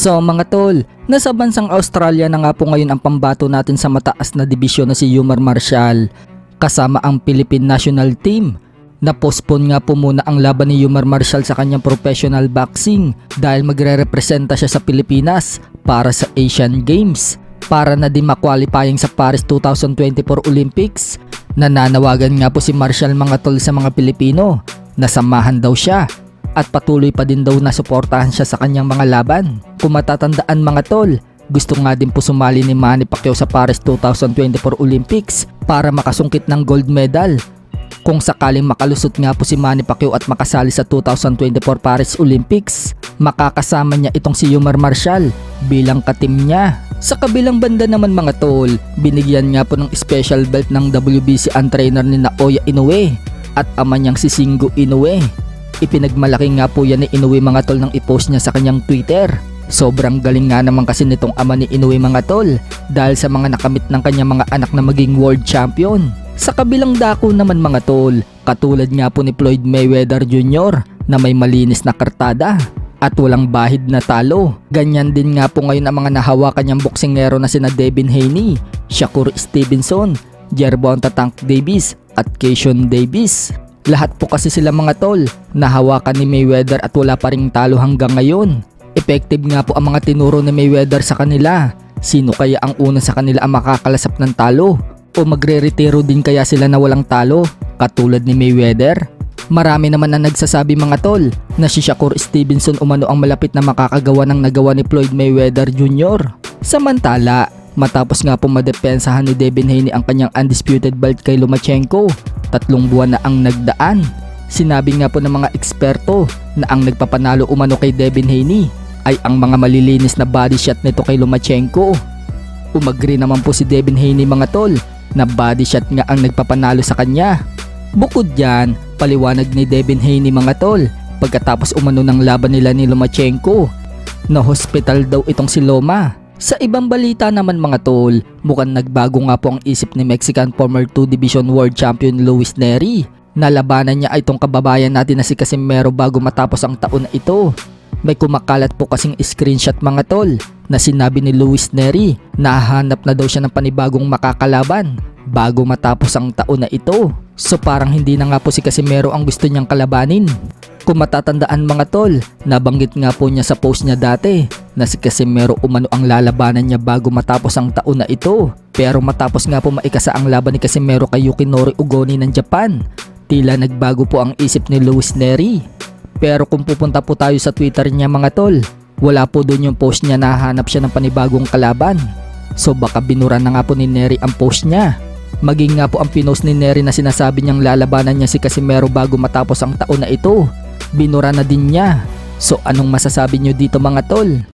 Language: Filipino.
So mga tol, nasa bansang Australia na nga po ngayon ang pambato natin sa mataas na dibisyon na si Yumar Marshall kasama ang Philippine National Team. Na-postpone nga po muna ang laban ni Yumar Marshall sa kanyang professional boxing dahil magre-representa siya sa Pilipinas para sa Asian Games para na din ma-qualifying sa Paris 2024 Olympics. Nananawagan nga po si Marshall mga tol sa mga Pilipino na samahan daw siya at patuloy pa din daw na suportahan siya sa kanyang mga laban. Kung matatandaan mga tol, gusto nga din po sumali ni Manny Pacquiao sa Paris 2024 Olympics para makasungkit ng gold medal. Kung sakaling makalusot nga po si Manny Pacquiao at makasali sa 2024 Paris Olympics, makakasama niya itong si Yumar Marshall bilang katim niya. Sa kabilang banda naman mga tol, binigyan nga po ng special belt ng WBC ang trainer ni Naoya Inoue at ama niyang si Shingo Inoue. Ipinagmalaki nga po yan ni Inoue mga tol nang i-post niya sa kanyang Twitter. Sobrang galing nga naman kasi nitong ama ni Inoue mga tol dahil sa mga nakamit ng kanyang mga anak na maging world champion. Sa kabilang dako naman mga tol, katulad nga po ni Floyd Mayweather Jr. na may malinis na kartada at walang bahid na talo. Ganyan din nga po ngayon ang mga nahawakan niyang boksingero na sina Devin Haney, Shakur Stevenson, Gervonta Tank Davis at Keishon Davis. Lahat po kasi sila mga tol nahawakan ni Mayweather at wala pa ring talo hanggang ngayon. Effective nga po ang mga tinuro ni Mayweather sa kanila. Sino kaya ang una sa kanila ang makakalasap ng talo? O magre-retiro din kaya sila na walang talo katulad ni Mayweather? Marami naman na nagsasabi mga tol na si Shakur Stevenson umano ang malapit na makakagawa ng nagawa ni Floyd Mayweather Jr. Samantala, matapos nga po madepensahan ni Devin Haney ang kanyang undisputed belt kay Lomachenko, 3 buwan na ang nagdaan. Sinabi nga po ng mga eksperto na ang nagpapanalo umano kay Devin Haney ay ang mga malilinis na body shot nito kay Lomachenko. Umagri naman po si Devin Haney mga tol na body shot nga ang nagpapanalo sa kanya. Bukod dyan, paliwanag ni Devin Haney mga tol pagkatapos umano ng laban nila ni Lomachenko na hospital daw itong si Loma. Sa ibang balita naman mga tol, mukhang nagbago nga po ang isip ni Mexican former 2 Division World Champion Luis Nery. Nalabanan niya ay itong kababayan natin na si Casimero bago matapos ang taon na ito. May kumakalat po kasing screenshot mga tol na sinabi ni Luis Nery na hahanap na daw siya ng panibagong makakalaban bago matapos ang taon na ito. So parang hindi na nga po si Casimero ang gusto niyang kalabanin. Kung matatandaan mga tol, nabanggit nga po niya sa post niya dati na si Casimero umano ang lalabanan niya bago matapos ang taon na ito. Pero matapos nga po maikasa ang laban ni Casimero kay Yukinori Ugoni ng Japan, tila nagbago po ang isip ni Luis Nery. Pero kung pupunta po tayo sa Twitter niya mga tol, wala po doon yung post niya na hahanap siya ng panibagong kalaban. So baka binura na nga po ni Nery ang post niya. Maging nga po ang pinost ni Nery na sinasabi niyang lalabanan niya si Casimero bago matapos ang taon na ito, binura na din niya. So anong masasabi niyo dito mga tol?